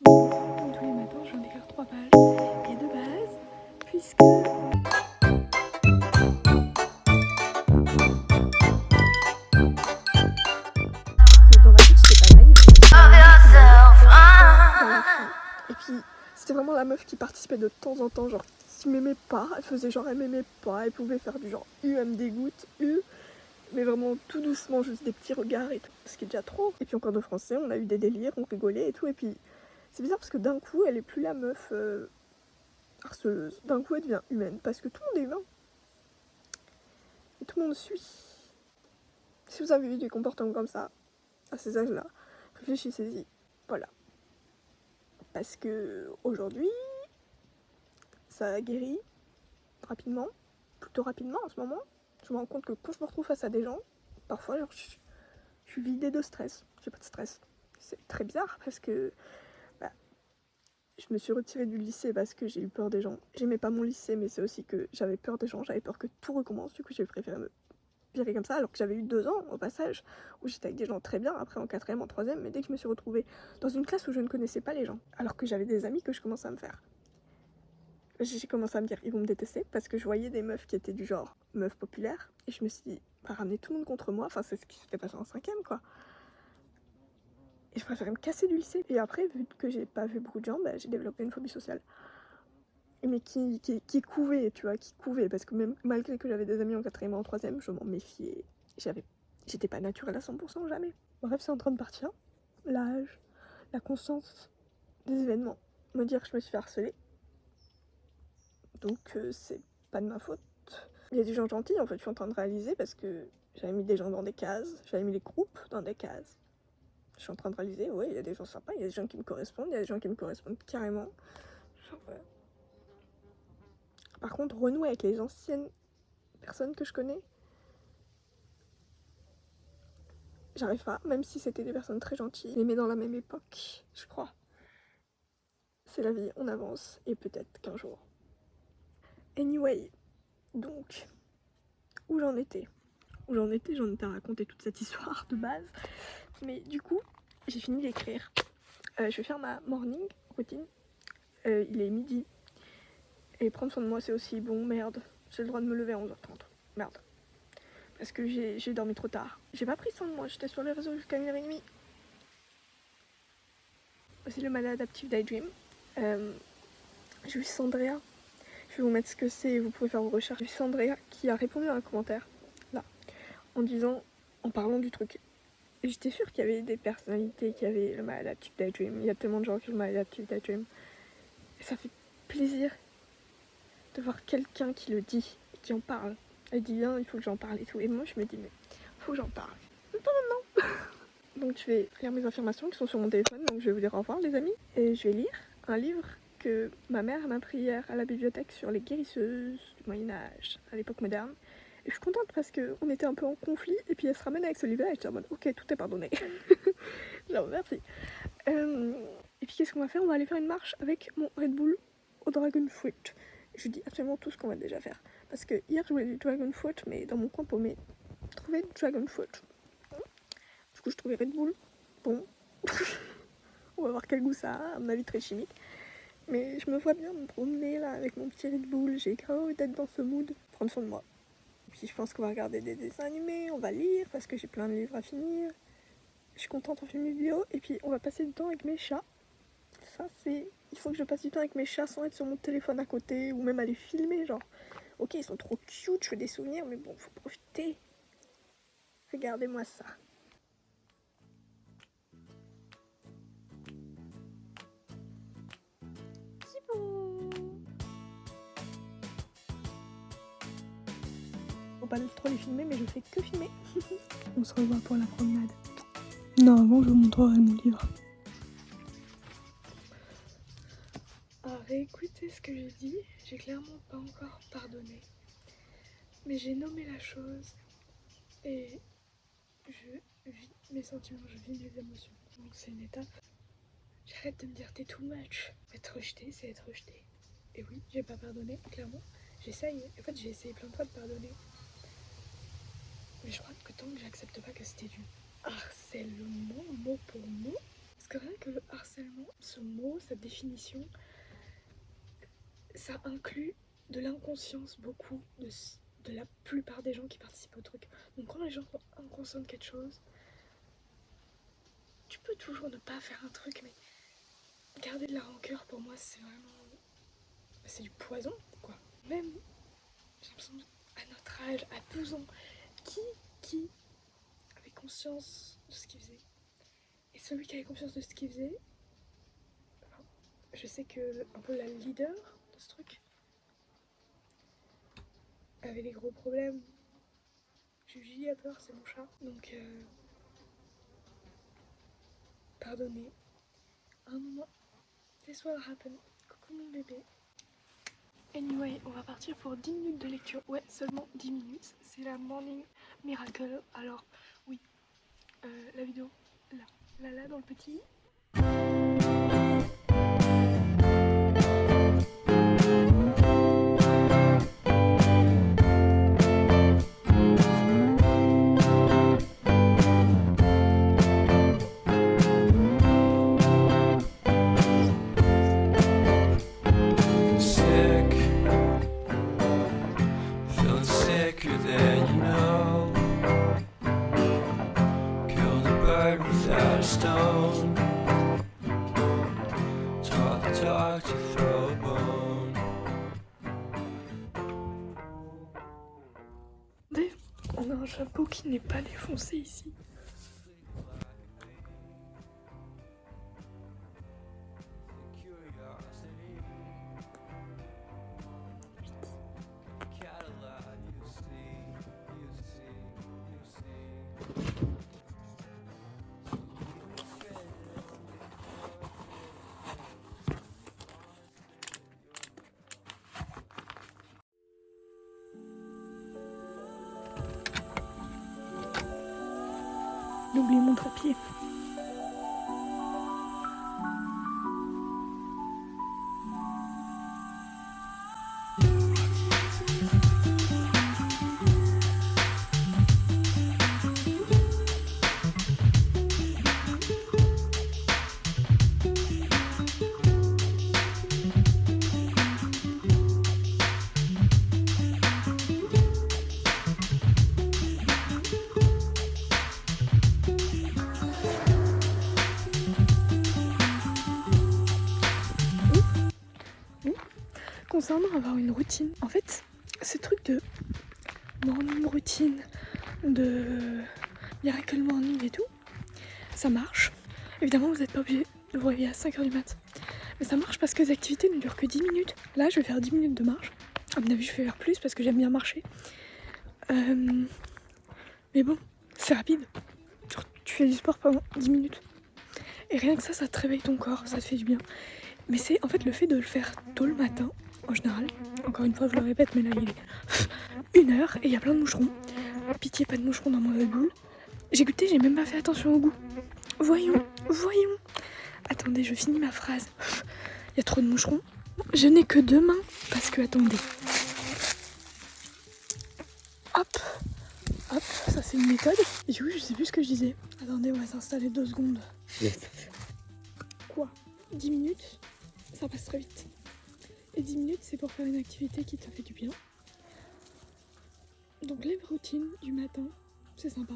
Bonjour, tous les matins je viens d'écrire 3 pages. Et de base, puisque... Dans ma tête j'étais pas naïve, dans la fin. Et puis c'était vraiment la meuf qui participait de temps en temps, genre qui m'aimait pas, elle faisait genre elle m'aimait pas, elle pouvait faire du genre elle me dégoûte, mais vraiment tout doucement, juste des petits regards et tout, ce qui est déjà trop. Et puis en cours de français, on a eu des délires, on rigolait et tout, et puis c'est bizarre parce que d'un coup, elle est plus la meuf harceleuse, d'un coup elle devient humaine, parce que tout le monde est humain. Et tout le monde suit. Si vous avez eu des comportements comme ça, à ces âges-là, réfléchissez-y. Voilà. Parce que aujourd'hui, ça guérit rapidement, plutôt rapidement en ce moment. Je me rends compte que quand je me retrouve face à des gens, parfois genre, je suis vidée de stress. J'ai pas de stress. C'est très bizarre parce que bah, je me suis retirée du lycée parce que j'ai eu peur des gens. J'aimais pas mon lycée, mais c'est aussi que j'avais peur des gens, j'avais peur que tout recommence. Du coup, j'ai préféré me virer comme ça, alors que j'avais eu 2 ans au passage où j'étais avec des gens très bien, après en 4ème, en 3ème, mais dès que je me suis retrouvée dans une classe où je ne connaissais pas les gens, alors que j'avais des amis que je commençais à me faire, j'ai commencé à me dire ils vont me détester parce que je voyais des meufs qui étaient du genre meufs populaires et je me suis dit pas ramener tout le monde contre moi, enfin c'est ce qui s'était passé en 5ème quoi. Et je préférais me casser du lycée. Et après, vu que j'ai pas vu beaucoup de gens, bah, j'ai développé une phobie sociale. Mais qui couvait, tu vois, qui couvait. Parce que même malgré que j'avais des amis en 4ème et en 3ème, je m'en méfiais. J'étais pas naturelle à 100%, jamais. Bref, c'est en train de partir. L'âge, la conscience des événements. Me dire que je me suis fait harceler. Donc c'est pas de ma faute. Il y a des gens gentils, en fait, je suis en train de réaliser parce que j'avais mis des gens dans des cases. J'avais mis les groupes dans des cases. Je suis en train de réaliser, ouais, il y a des gens sympas, il y a des gens qui me correspondent, il y a des gens qui me correspondent carrément. Genre, Par contre, renouer avec les anciennes personnes que je connais, j'arrive pas, même si c'était des personnes très gentilles, les met dans la même époque, je crois. C'est la vie, on avance, et peut-être qu'un jour. Anyway, donc, où j'en étais j'en étais à raconter toute cette histoire de base. Mais du coup, j'ai fini d'écrire. Je vais faire ma morning routine. Il est midi. Et prendre soin de moi, c'est aussi bon. Merde, j'ai le droit de me lever à 11h30. Merde. Parce que j'ai dormi trop tard. J'ai pas pris soin de moi, j'étais sur les réseaux jusqu'à 1h30. Aussi le maladaptive daydream. J'ai vu Sandrea. Je vais vous mettre ce que c'est et vous pouvez faire vos recherches. J'ai vu Sandrea qui a répondu à un commentaire, là, en disant, en parlant du truc. Et j'étais sûre qu'il y avait des personnalités qui avaient le maladaptive daydream. Il y a tellement de gens qui ont le maladaptive daydream. Et ça fait plaisir de voir quelqu'un qui le dit et qui en parle. Elle dit bien, il faut que j'en parle et tout. Et moi, je me dis, mais faut que j'en parle. Pas maintenant. Donc, je vais lire mes affirmations qui sont sur mon téléphone. Donc, je vais vous dire au revoir, les amis. Et je vais lire un livre que ma mère m'a pris hier à la bibliothèque sur les guérisseuses du Moyen-Âge, à l'époque moderne. Et je suis contente parce qu'on était un peu en conflit. Et puis, elle se ramène avec ce livre-là. Et je suis en mode, ok, tout est pardonné. Genre, merci. Et puis, qu'est-ce qu'on va faire? On va aller faire une marche avec mon Red Bull au Dragon Fruit. Je dis absolument tout ce qu'on va déjà faire. Parce que hier, je voulais du Dragon Fruit, mais dans mon coin paumé, trouver du Dragon Fruit. Du coup, je trouvais Red Bull. Bon, on va voir quel goût ça a, à mon avis très chimique. Mais je me vois bien me promener là avec mon petit Red Bull. J'ai grave envie d'être dans ce mood, prendre soin de moi. Puis je pense qu'on va regarder des dessins animés, on va lire parce que j'ai plein de livres à finir. Je suis contente, on fait une vidéo et puis on va passer du temps avec mes chats. Ça, c'est. Il faut que je passe du temps avec mes chats sans être sur mon téléphone à côté ou même aller filmer. Genre, ok, ils sont trop cute, je fais des souvenirs, mais bon, faut profiter. Regardez-moi ça. Faut pas trop les filmer, mais je fais que filmer. On se revoit pour la promenade. Non, avant, je vous montrerai mon livre. À réécouter ce que j'ai dit, j'ai clairement pas encore pardonné. Mais j'ai nommé la chose et je vis mes sentiments, je vis mes émotions. Donc c'est une étape. J'arrête de me dire t'es too much. Être rejeté, c'est être rejeté. Et oui, j'ai pas pardonné, clairement. J'essaye. En fait, j'ai essayé plein de fois de pardonner. Mais je crois que tant que j'accepte pas que c'était du harcèlement, mot pour mot, Parce que rien que le harcèlement, ce mot, cette définition, ça inclut de l'inconscience beaucoup de la plupart des gens qui participent au truc. Donc quand les gens sont inconscients de quelque chose, tu peux toujours ne pas faire un truc, mais garder de la rancœur pour moi c'est vraiment... c'est du poison quoi. Même, j'ai l'impression, à notre âge, à 12 ans, qui avait conscience de ce qu'il faisait? Et celui qui avait conscience de ce qu'il faisait, enfin, je sais que un peu la leader de ce truc avait des gros problèmes. Julie a peur, c'est mon chat. Donc, pardonnez. Un moment, this will happen. Coucou mon bébé. Anyway, on va partir pour 10 minutes de lecture. Ouais, seulement 10 minutes. C'est la Morning Miracle. Alors, oui, la vidéo, là, dans le petit. On a un chapeau qui n'est pas défoncé ici. J'ai oublié mon trépied. Concernant avoir une routine, en fait, ce truc de morning routine, de miracle morning et tout, ça marche. Évidemment, vous n'êtes pas obligé de vous réveiller à 5h du mat. Mais ça marche parce que les activités ne durent que 10 minutes. Là, je vais faire 10 minutes de marche. À mon avis, je vais faire plus parce que j'aime bien marcher. Mais bon, c'est rapide. Tu fais du sport pendant 10 minutes. Et rien que ça te réveille ton corps, ça te fait du bien. Mais c'est en fait le fait de le faire tôt le matin, en général. Encore une fois, je le répète, mais là, il est 1h et il y a plein de moucherons. Pitié, pas de moucherons dans mon Red Bull. J'ai goûté, j'ai même pas fait attention au goût. Voyons. Attendez, je finis ma phrase. Il y a trop de moucherons. Je n'ai que 2 mains parce que, attendez. Hop, ça c'est une méthode. Et du coup, je sais plus ce que je disais. Attendez, on va s'installer 2 secondes. Yes. Quoi ? 10 minutes, ça passe très vite. Et 10 minutes, c'est pour faire une activité qui te fait du bien. Donc les routines du matin, c'est sympa.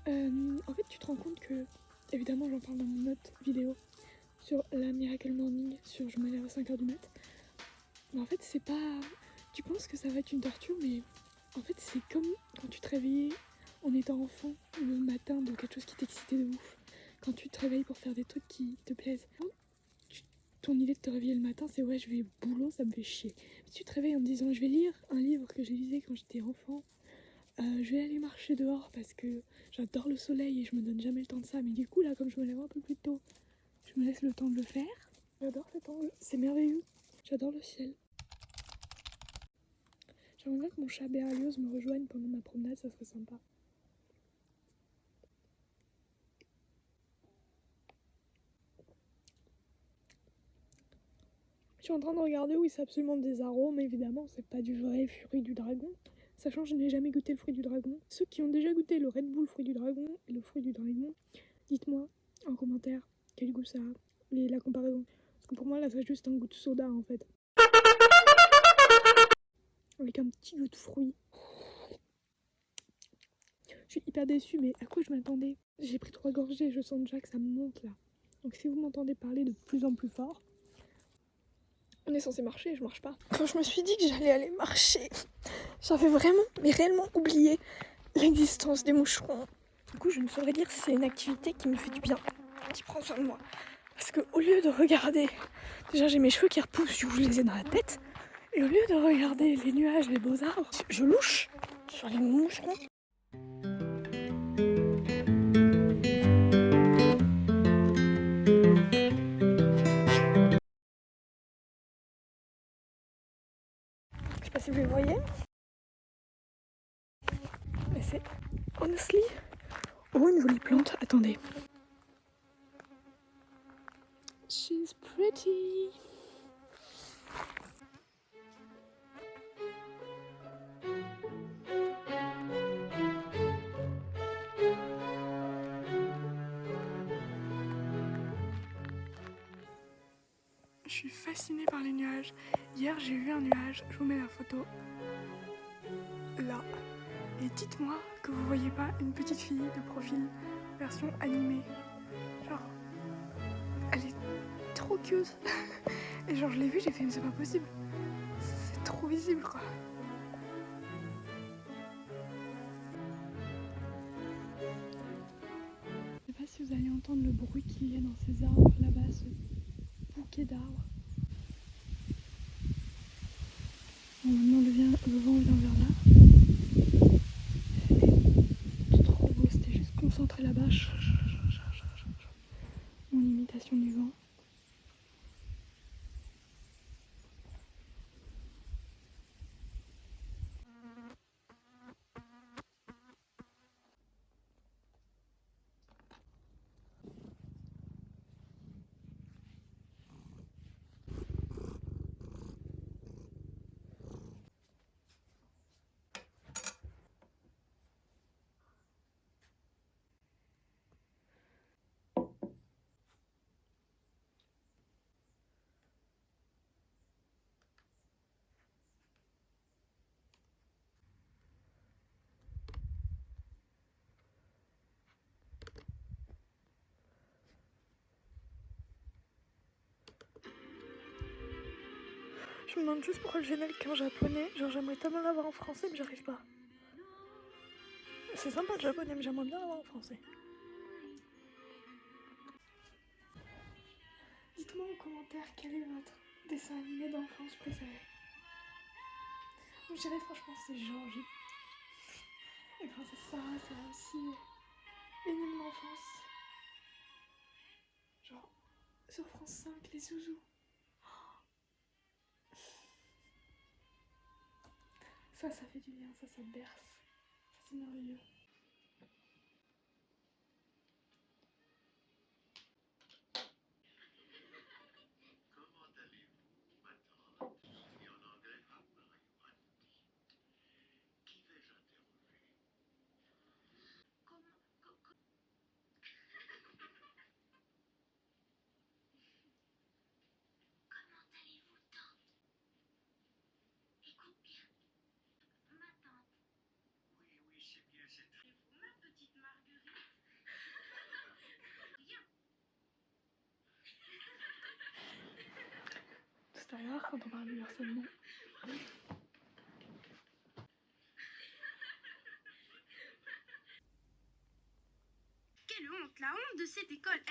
En fait, tu te rends compte que, évidemment, j'en parle dans mon autre vidéo sur la Miracle Morning, sur je me lève à 5h du mat. Mais en fait, c'est pas... Tu penses que ça va être une torture, mais en fait, c'est comme quand tu te réveillais en étant enfant le matin de quelque chose qui t'excitait de ouf. Quand tu te réveilles pour faire des trucs qui te plaisent. Ton idée de te réveiller le matin, c'est ouais, je vais au boulot, ça me fait chier. Mais tu te réveilles en te disant, je vais lire un livre que j'ai lisé quand j'étais enfant. Je vais aller marcher dehors parce que j'adore le soleil et je me donne jamais le temps de ça. Mais du coup, là, comme je me lève un peu plus tôt, je me laisse le temps de le faire. J'adore cet angle, c'est merveilleux. J'adore le ciel. J'aimerais bien que mon chat Berlioz me rejoigne pendant ma promenade, ça serait sympa. Je suis en train de regarder, oui, c'est absolument des arômes, évidemment, c'est pas du vrai fruit du dragon. Sachant que je n'ai jamais goûté le fruit du dragon. Ceux qui ont déjà goûté le Red Bull fruit du dragon et le fruit du dragon, dites-moi en commentaire quel goût ça a, la comparaison. Parce que pour moi là ça a juste un goût de soda en fait. Avec un petit goût de fruits. Je suis hyper déçue, mais à quoi je m'attendais? J'ai pris 3 gorgées et je sens déjà que ça monte là. Donc si vous m'entendez parler de plus en plus fort, on est censé marcher et je marche pas. Quand je me suis dit que j'allais aller marcher, j'avais vraiment, mais réellement oublié l'existence des moucherons. Du coup, je ne saurais dire si c'est une activité qui me fait du bien, qui prend soin de moi. Parce que au lieu de regarder, déjà j'ai mes cheveux qui repoussent, du coup je les ai dans la tête. Et au lieu de regarder les nuages, les beaux arbres, je louche sur les moucherons. Je sais pas si vous les voyez. Mais c'est honestly une jolie plante. Attendez. She's pretty. Je suis fascinée par les nuages. Hier, j'ai vu un nuage. Je vous mets la photo. Là. Et dites-moi que vous voyez pas une petite fille de profil version animée. Genre, elle est trop cute. Et genre, je l'ai vue, j'ai fait, mais c'est pas possible. C'est trop visible, quoi. Je sais pas si vous allez entendre le bruit qu'il y a dans ces arbres là-bas, ce bouquet d'arbres. Bon, maintenant le vent vient vers là. C'est trop beau, c'était juste concentré là-bas. Mon imitation du vent. Je me demande juste pourquoi le générique est en japonais. Genre, j'aimerais tellement l'avoir en français, mais j'arrive pas. C'est sympa le japonais, mais j'aimerais bien l'avoir en français. Dites-moi en commentaire quel est votre dessin animé d'enfance préféré. Je dirais franchement c'est Georgie. Et quand c'est ça aussi énigme d'enfance. Genre sur France 5, les zouzous. Ça fait du bien, ça berce. Ça c'est merveilleux. C'est rare quand on parle du harcèlement. Quelle honte, la honte de cette école.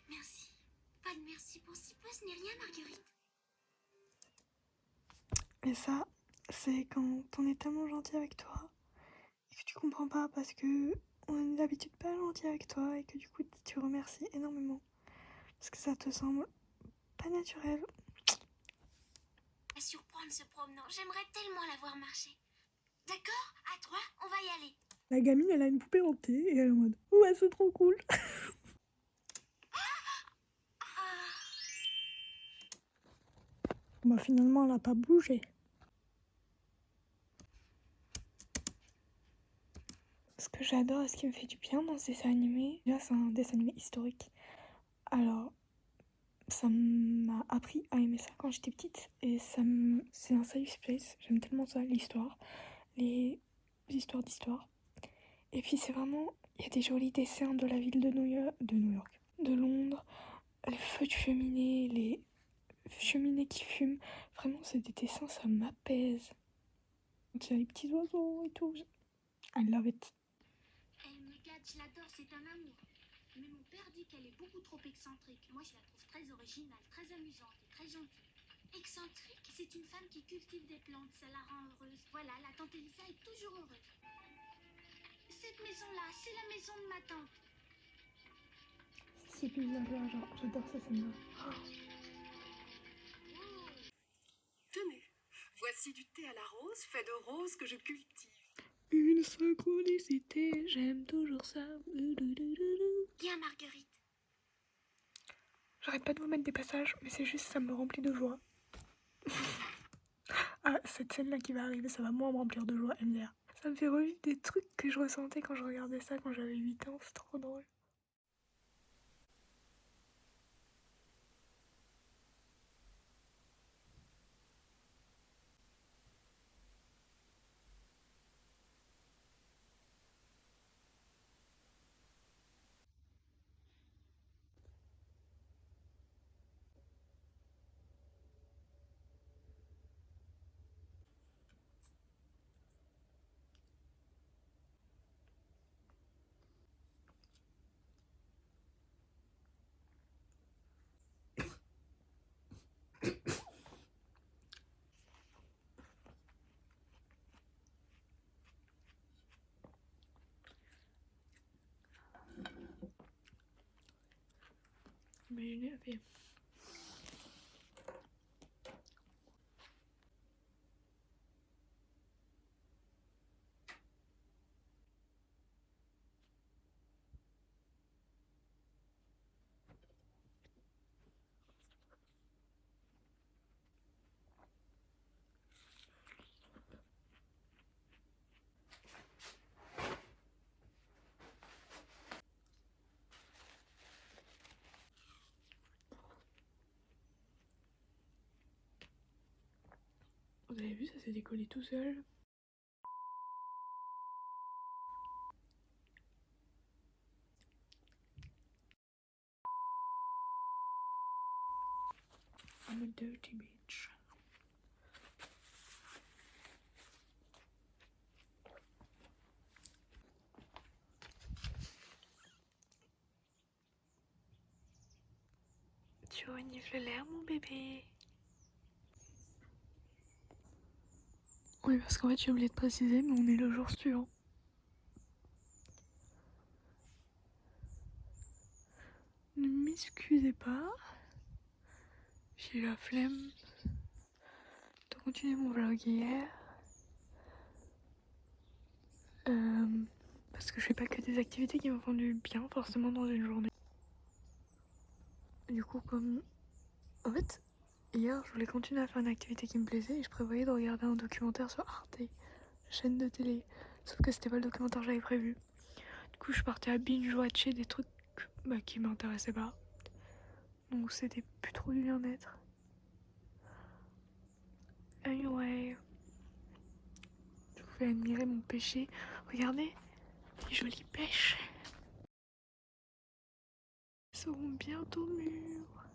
Merci. Pas de merci pour si peu, ce n'est rien, Marguerite. Et ça, c'est quand on est tellement gentil avec toi et que tu comprends pas parce que on est d'habitude pas gentil avec toi et que du coup tu remercies énormément parce que ça te semble pas naturel. À surprendre ce promenant, j'aimerais tellement la voir marcher. D'accord, à 3, on va y aller. La gamine, elle a une poupée hantée et elle est en mode ouais, c'est trop cool. Bah finalement, elle a pas bougé. j'adore, ce qui me fait du bien dans ce dessin animé, là c'est un dessin animé historique. Alors, ça m'a appris à aimer ça quand j'étais petite et c'est un safe space, j'aime tellement ça, l'histoire, les histoires d'histoire. Et puis c'est vraiment, il y a des jolis dessins de la ville de New York, de Londres, les feux de cheminée, les cheminées qui fument, vraiment c'est des dessins, ça m'apaise. Il y a les petits oiseaux et tout, I love it. Elle me gâte, je l'adore, c'est un amour. Mais mon père dit qu'elle est beaucoup trop excentrique. Moi, je la trouve très originale, très amusante et très gentille. Excentrique, c'est une femme qui cultive des plantes, ça la rend heureuse. Voilà, la tante Elisa est toujours heureuse. Cette maison-là, c'est la maison de ma tante. Ce paysage-là, genre, j'adore ça, scène-là. Tenez, voici du thé à la rose, fait de roses que je cultive. Une synchronicité, j'aime toujours ça. Bien, Marguerite. J'arrête pas de vous mettre des passages, mais c'est juste ça me remplit de joie. Ah, cette scène-là qui va arriver, ça va moins me remplir de joie, MDR. Ça me fait revivre des trucs que je ressentais quand je regardais ça quand j'avais 8 ans, c'est trop drôle. Imaginez la paix. Vous avez vu, ça s'est décollé tout seul. I'm a dirty bitch. Tu renifles l'air, mon bébé? Oui, parce qu'en fait, j'ai oublié de préciser, mais on est le jour suivant. Ne m'excusez pas. J'ai eu la flemme de continuer mon vlog hier. Parce que je fais pas que des activités qui me font du bien, forcément, dans une journée. Du coup, comme... En fait, hier, je voulais continuer à faire une activité qui me plaisait et je prévoyais de regarder un documentaire sur Arte, chaîne de télé. Sauf que c'était pas le documentaire que j'avais prévu. Du coup, je suis partie à binge-watcher des trucs qui m'intéressaient pas. Donc, c'était plus trop du bien-être. Anyway, je vous fais admirer mon pêcher. Regardez, les jolies pêches. Elles seront bientôt mûres.